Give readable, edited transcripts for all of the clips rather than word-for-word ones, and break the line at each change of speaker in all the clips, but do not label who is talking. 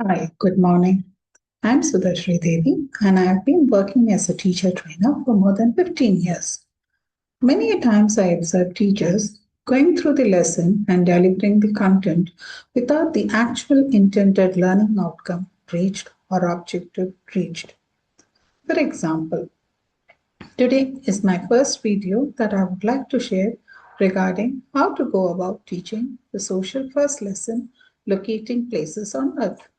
Hi, good morning. I'm Sudhashri Devi, and I have been working as a teacher trainer for more than 15 years. Many a times I observe teachers going through the lesson and delivering the content without the actual intended learning outcome reached or objective reached. For example, today is my first video that I would like to share regarding how to go about teaching the social first lesson, locating places on earth.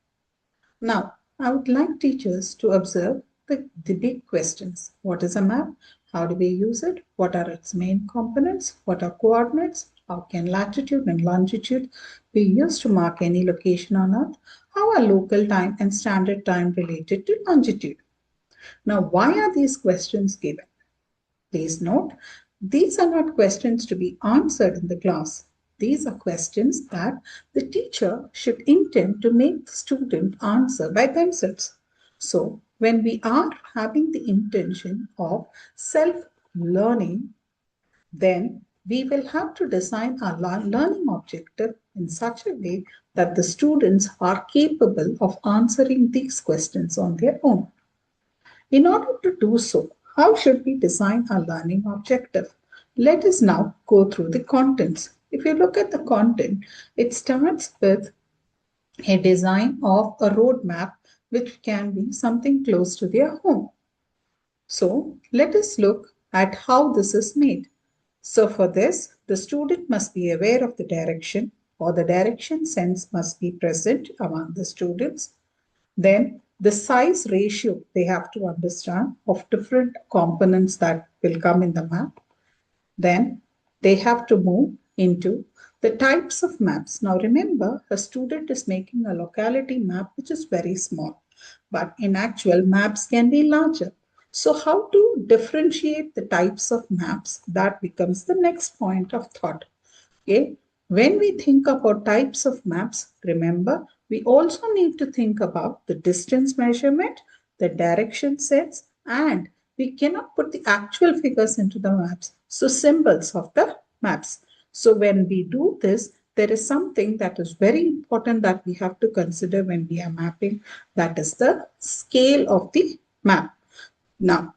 Now, I would like teachers to observe the big questions. What is a map? How do we use it? What are its main components? What are coordinates? How can latitude and longitude be used to mark any location on Earth? How are local time and standard time related to longitude? Now, why are these questions given? Please note, these are not questions to be answered in the class. These are questions that the teacher should intend to make the student answer by themselves. So, when we are having the intention of self learning, then we will have to design our learning objective in such a way that the students are capable of answering these questions on their own. In order to do so, how should we design our learning objective? Let us now go through the contents. If you look at the content, it starts with a design of a roadmap which can be something close to their home. So let us look at how this is made. So for this, the student must be aware of the direction or the direction sense must be present among the students. Then the size ratio they have to understand of different components that will come in the map. Then they have to move into the types of maps. Now remember, a student is making a locality map which is very small, but in actual maps can be larger. So how to differentiate the types of maps, that becomes the next point of thought. Okay. When we think about types of maps, remember, we also need to think about the distance measurement, the direction sets, and we cannot put the actual figures into the maps. So symbols of the maps. So when we do this, there is something that is very important that we have to consider when we are mapping. That is the scale of the map. Now,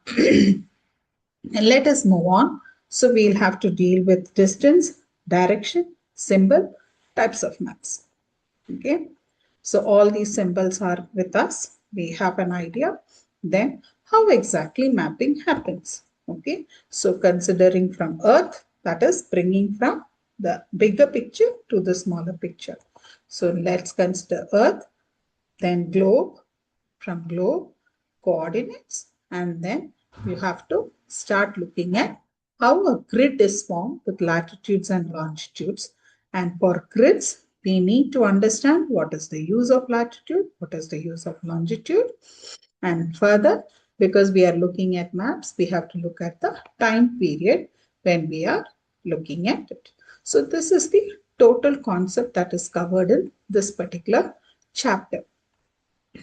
let us move on. So we'll have to deal with distance, direction, symbol, types of maps. Okay. So all these symbols are with us. We have an idea. Then how exactly mapping happens. Okay. So considering from Earth, that is bringing from the bigger picture to the smaller picture. So let's consider Earth, then globe, from globe, coordinates, and then you have to start looking at how a grid is formed with latitudes and longitudes. And for grids, we need to understand what is the use of latitude, what is the use of longitude, and further, because we are looking at maps, we have to look at the time period when we are looking at it. So this is the total concept that is covered in this particular chapter.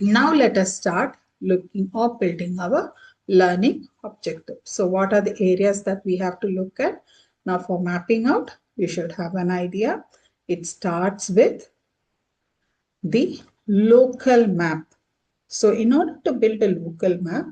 Now let us start looking or building our learning objective. So what are the areas that we have to look at? Now for mapping out, you should have an idea. It starts with the local map. So in order to build a local map,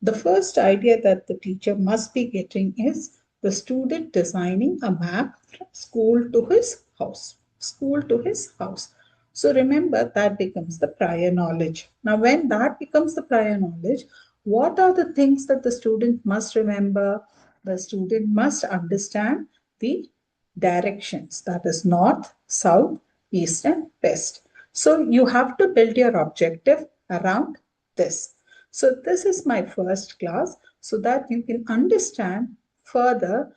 the first idea that the teacher must be getting is the student designing a map from school to his house. School to his house. So remember that becomes the prior knowledge. Now, when that becomes the prior knowledge, what are the things that the student must remember? The student must understand the directions, that is north, south, east, and west. So you have to build your objective around this. So this is my first class so that you can understand further.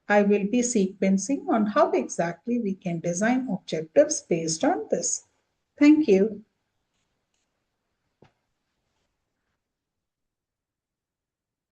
I will be sequencing on how exactly we can design objectives based on this. Thank you.